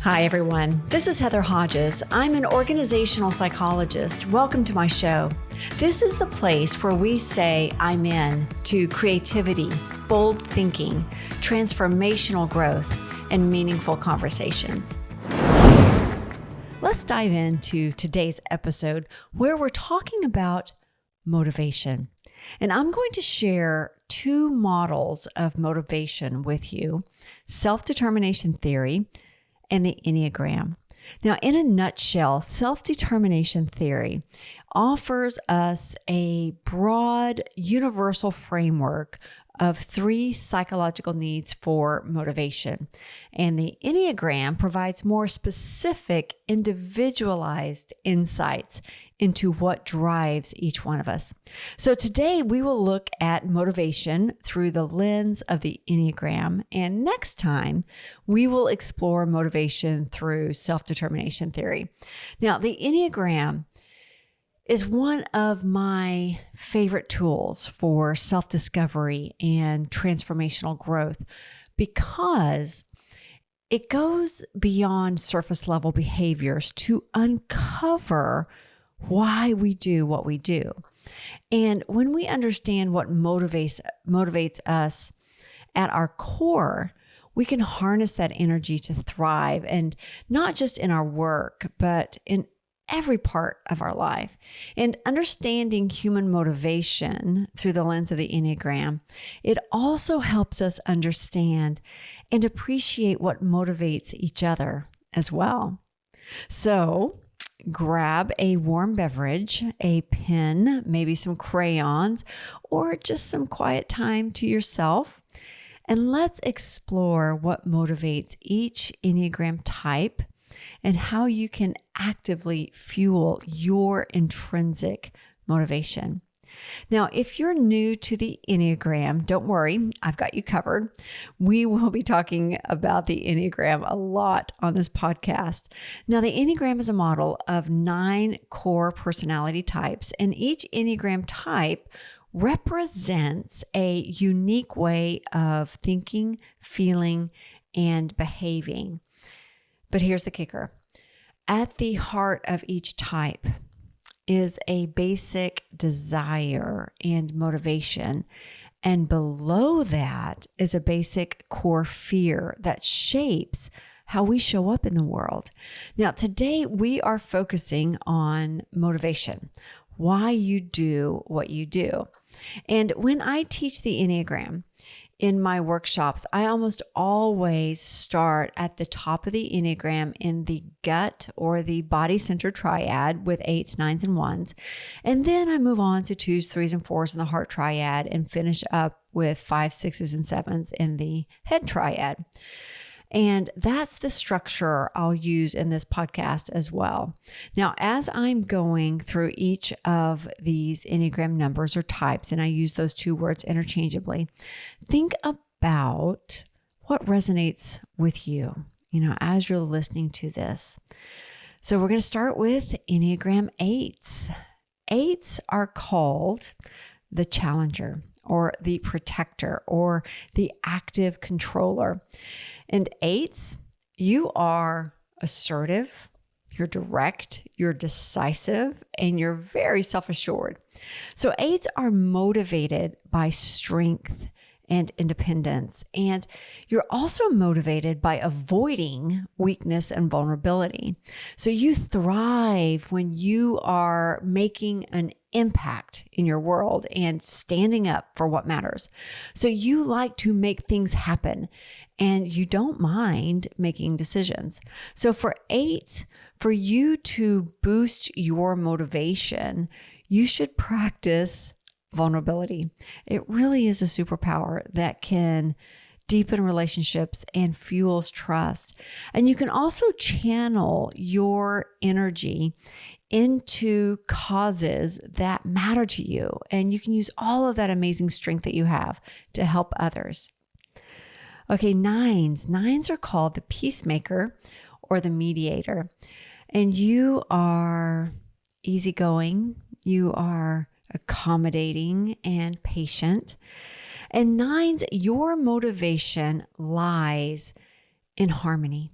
Hi, everyone. This is Heather Hodges. I'm an organizational psychologist. Welcome to my show. This is the place where we say I'm in to creativity, bold thinking, transformational growth, and meaningful conversations. Let's dive into today's episode where we're talking about motivation. And I'm going to share two models of motivation with you: self-determination theory and the Enneagram. Now, in a nutshell, self-determination theory offers us a broad, universal framework of three psychological needs for motivation. And the Enneagram provides more specific, individualized insights into what drives each one of us. So today we will look at motivation through the lens of the Enneagram, and next time we will explore motivation through self-determination theory. Now, the Enneagram is one of my favorite tools for self-discovery and transformational growth because it goes beyond surface level behaviors to uncover why we do what we do. And when we understand what motivates us at our core, we can harness that energy to thrive, and not just in our work, but in every part of our life. And understanding human motivation through the lens of the Enneagram, it also helps us understand and appreciate what motivates each other as well. So grab a warm beverage, a pen, maybe some crayons, or just some quiet time to yourself, and let's explore what motivates each Enneagram type and how you can actively fuel your intrinsic motivation. Now, if you're new to the Enneagram, don't worry, I've got you covered. We will be talking about the Enneagram a lot on this podcast. Now, the Enneagram is a model of 9 core personality types, and each Enneagram type represents a unique way of thinking, feeling, and behaving. But here's the kicker. At the heart of each type is a basic desire and motivation. And below that is a basic core fear that shapes how we show up in the world. Now, today we are focusing on motivation, why you do what you do. And when I teach the Enneagram in my workshops, I almost always start at the top of the Enneagram in the gut or the body center triad with 8s, 9s, and 1s. And then I move on to 2s, 3s, and 4s in the heart triad and finish up with 5s, 6s, and 7s in the head triad. And that's the structure I'll use in this podcast as well. Now, as I'm going through each of these Enneagram numbers or types, and I use those two words interchangeably, think about what resonates with you, as you're listening to this. So we're going to start with Enneagram 8s. 8s are called the challenger, or the protector, or the active controller. And 8s, you are assertive, you're direct, you're decisive, and you're very self-assured. So 8s are motivated by strength and independence. And you're also motivated by avoiding weakness and vulnerability. So you thrive when you are making an impact in your world and standing up for what matters. So you like to make things happen and you don't mind making decisions. So for 8, for you to boost your motivation, you should practice vulnerability. It really is a superpower that can deepen relationships and fuels trust. And you can also channel your energy into causes that matter to you. And you can use all of that amazing strength that you have to help others. Okay, 9s. 9s are called the peacemaker or the mediator. And you are easygoing. You are accommodating and patient. And 9s, your motivation lies in harmony.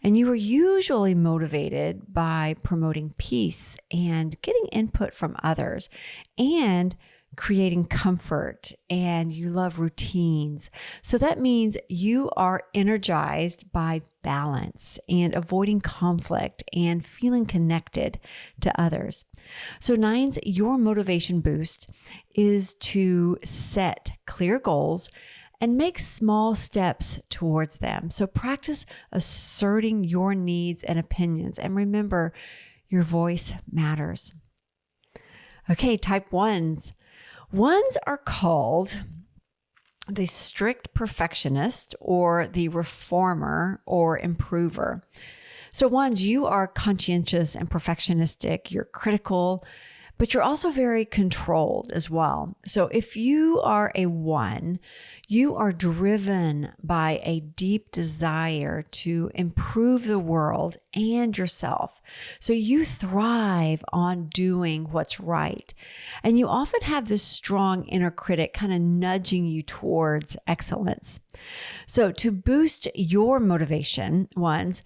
And you are usually motivated by promoting peace and getting input from others and creating comfort, and you love routines. So that means you are energized by balance and avoiding conflict and feeling connected to others. So 9s, your motivation boost is to set clear goals and make small steps towards them. So practice asserting your needs and opinions. And remember, your voice matters. Okay, type 1s. 1s are called the strict perfectionist or the reformer or improver. So 1s, you are conscientious and perfectionistic. You're critical, but you're also very controlled as well. So if you are a 1, you are driven by a deep desire to improve the world and yourself. So you thrive on doing what's right. And you often have this strong inner critic kind of nudging you towards excellence. So to boost your motivation, 1s,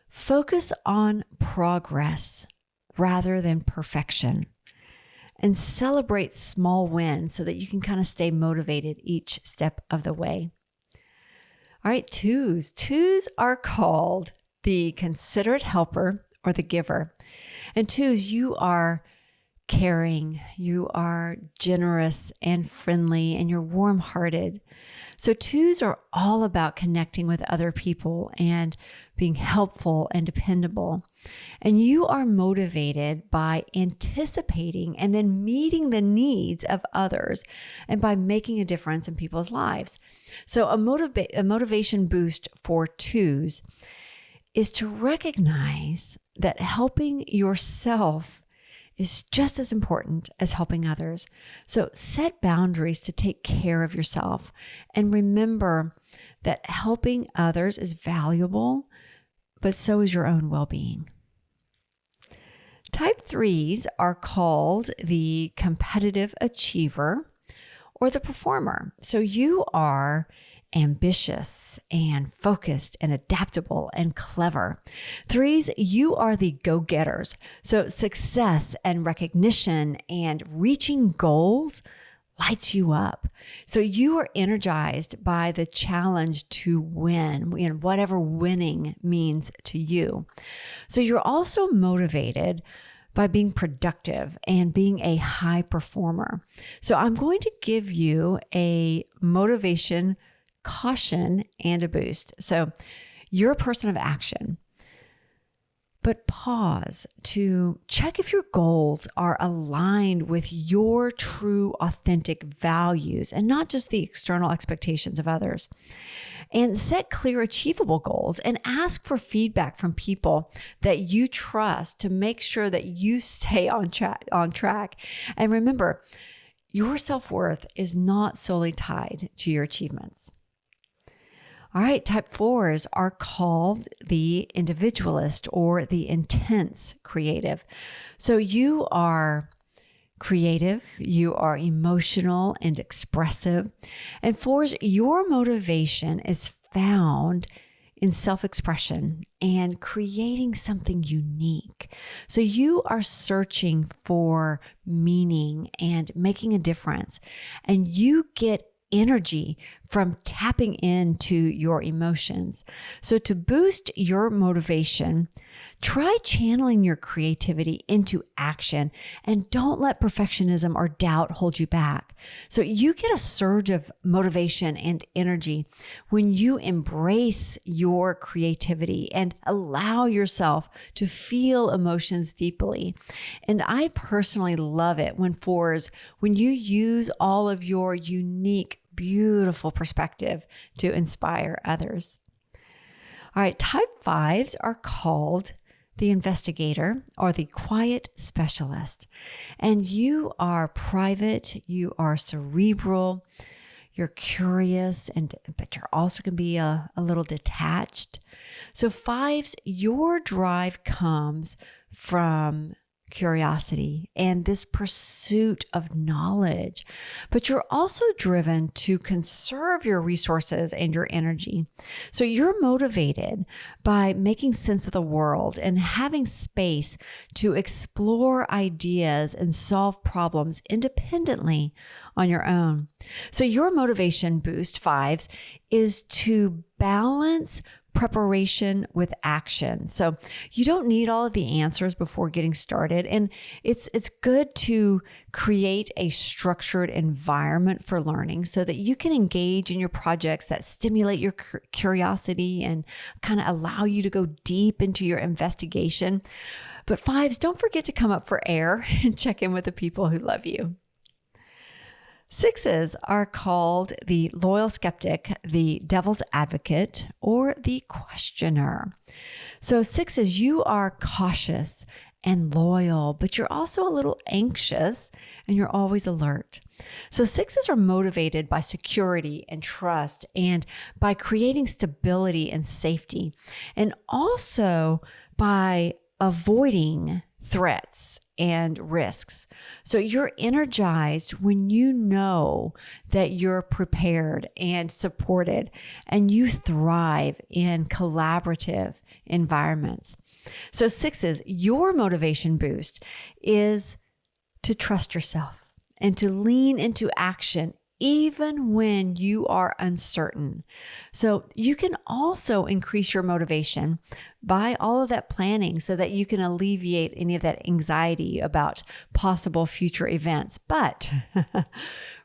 focus on progress rather than perfection. And celebrate small wins so that you can kind of stay motivated each step of the way. All right, 2s. 2s are called the considerate helper or the giver. And 2s, you are caring, you are generous and friendly, and you're warm-hearted. So 2s are all about connecting with other people and being helpful and dependable. And you are motivated by anticipating and then meeting the needs of others and by making a difference in people's lives. So a motivation boost for 2s is to recognize that helping yourself is just as important as helping others. So set boundaries to take care of yourself. And remember that helping others is valuable, but so is your own well-being. Type 3s are called the competitive achiever or the performer. So you are ambitious and focused and adaptable and clever. 3s, you are the go-getters. So success and recognition and reaching goals lights you up. So you are energized by the challenge to win, whatever winning means to you. So you're also motivated by being productive and being a high performer. So I'm going to give you a motivation caution and a boost. So you're a person of action, but pause to check if your goals are aligned with your true, authentic values and not just the external expectations of others. And set clear, achievable goals and ask for feedback from people that you trust to make sure that you stay on track. And remember, your self-worth is not solely tied to your achievements. All right, type 4s are called the individualist or the intense creative. So you are creative, you are emotional and expressive. And 4s, your motivation is found in self-expression and creating something unique. So you are searching for meaning and making a difference, and you get energy from tapping into your emotions. So to boost your motivation, try channeling your creativity into action and don't let perfectionism or doubt hold you back. So you get a surge of motivation and energy when you embrace your creativity and allow yourself to feel emotions deeply. And I personally love it when you use all of your unique, beautiful perspective to inspire others. All right, type 5s are called the investigator or the quiet specialist. And you are private, you are cerebral, you're curious, but you're also going to be a little detached. So 5s, your drive comes from curiosity and this pursuit of knowledge, but you're also driven to conserve your resources and your energy. So you're motivated by making sense of the world and having space to explore ideas and solve problems independently on your own. So your motivation boost, fives, is to balance preparation with action. So you don't need all of the answers before getting started. And it's good to create a structured environment for learning so that you can engage in your projects that stimulate your curiosity and kind of allow you to go deep into your investigation. But fives, don't forget to come up for air and check in with the people who love you. Sixes are called the loyal skeptic, the devil's advocate, or the questioner. So sixes, you are cautious and loyal, but you're also a little anxious and you're always alert. So sixes are motivated by security and trust and by creating stability and safety, and also by avoiding threats and risks. So you're energized when you know that you're prepared and supported, and you thrive in collaborative environments. So sixes, your motivation boost is to trust yourself and to lean into action even when you are uncertain. So you can also increase your motivation by all of that planning so that you can alleviate any of that anxiety about possible future events. But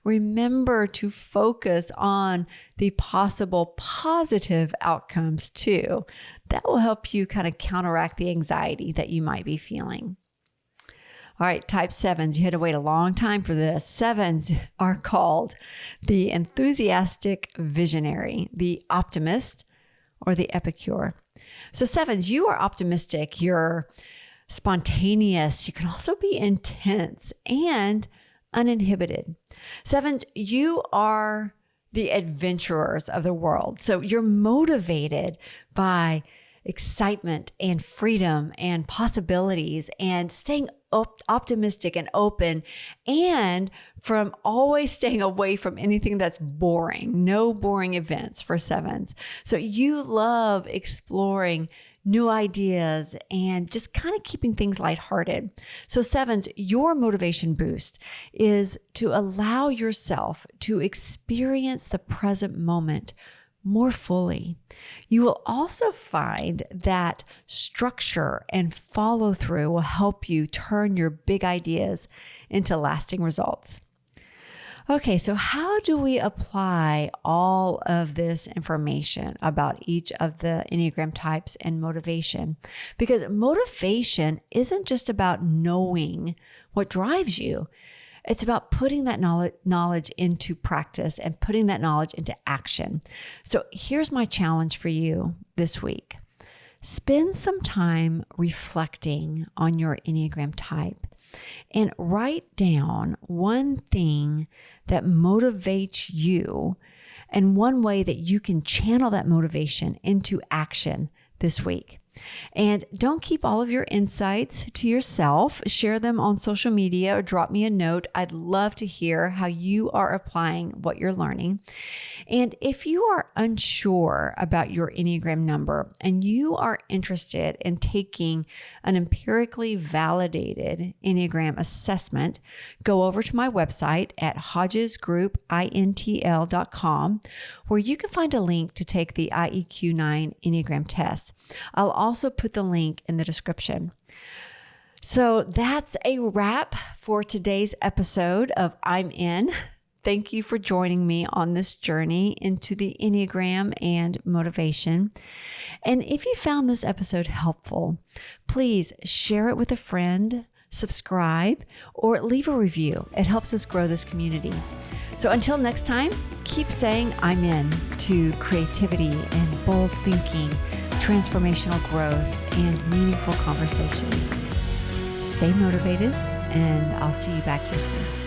remember to focus on the possible positive outcomes too. That will help you kind of counteract the anxiety that you might be feeling. All right, type sevens, you had to wait a long time for this. Sevens are called the enthusiastic visionary, the optimist, or the epicure. So sevens, you are optimistic, you're spontaneous, you can also be intense and uninhibited. Sevens, you are the adventurers of the world. So you're motivated by excitement and freedom and possibilities and staying optimistic and open, and from always staying away from anything that's boring. No boring events for sevens. So you love exploring new ideas and just kind of keeping things lighthearted. So sevens, your motivation boost is to allow yourself to experience the present moment more fully. You will also find that structure and follow through will help you turn your big ideas into lasting results. Okay, so how do we apply all of this information about each of the Enneagram types and motivation? Because motivation isn't just about knowing what drives you. It's about putting that knowledge into practice and putting that knowledge into action. So here's my challenge for you this week. Spend some time reflecting on your Enneagram type and write down one thing that motivates you and one way that you can channel that motivation into action this week. And don't keep all of your insights to yourself. Share them on social media or drop me a note. I'd love to hear how you are applying what you're learning. And if you are unsure about your Enneagram number and you are interested in taking an empirically validated Enneagram assessment, go over to my website at hodgesgroupintl.com, where you can find a link to take the IEQ9 Enneagram test. I'll also put the link in the description. So that's a wrap for today's episode of I'm In. Thank you for joining me on this journey into the Enneagram and motivation. And if you found this episode helpful, please share it with a friend, subscribe, or leave a review. It helps us grow this community. So until next time, keep saying I'm in to creativity and bold thinking, transformational growth, and meaningful conversations. Stay motivated, and I'll see you back here soon.